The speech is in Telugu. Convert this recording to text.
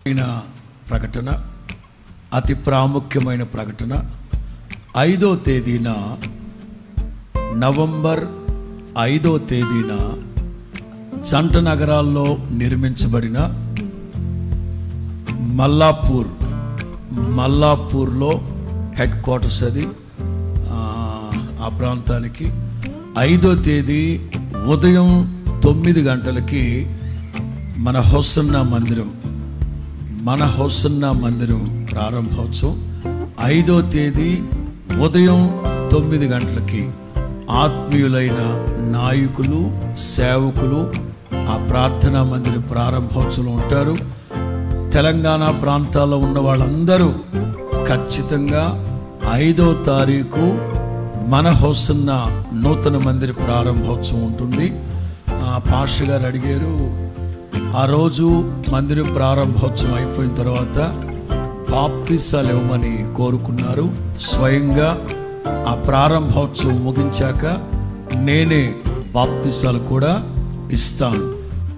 ప్రకటన, అతి ప్రాముఖ్యమైన ప్రకటన. 5వ తేదీన, నవంబర్ 5వ తేదీన జంట నగరాల్లో నిర్మించబడిన మల్లాపూర్లో హెడ్ క్వార్టర్స్ అది. ఆ ప్రాంతానికి 5వ తేదీ ఉదయం 9 గంటలకి మన హోసన్నా మందిరం ప్రారంభోత్సవం. 5వ తేదీ ఉదయం 9 గంటలకి ఆత్మీయులైన నాయకులు, సేవకులు ఆ ప్రార్థనా మందిరం ప్రారంభోత్సవం ఉంటారు. తెలంగాణ ప్రాంతాల్లో ఉన్న వాళ్ళందరూ ఖచ్చితంగా 5వ తారీఖు మన హోసన్నా నూతన మందిర ప్రారంభోత్సవం ఉంటుంది. పాస్టర్ గారు అడిగారు, ఆ రోజు మందిరం ప్రారంభోత్సవం అయిపోయిన తర్వాత బాప్తిసాలు ఇవ్వమని కోరుకున్నారు. స్వయంగా ఆ ప్రారంభోత్సవం ముగించాక నేనే బాప్తిసాలు కూడా ఇస్తాను.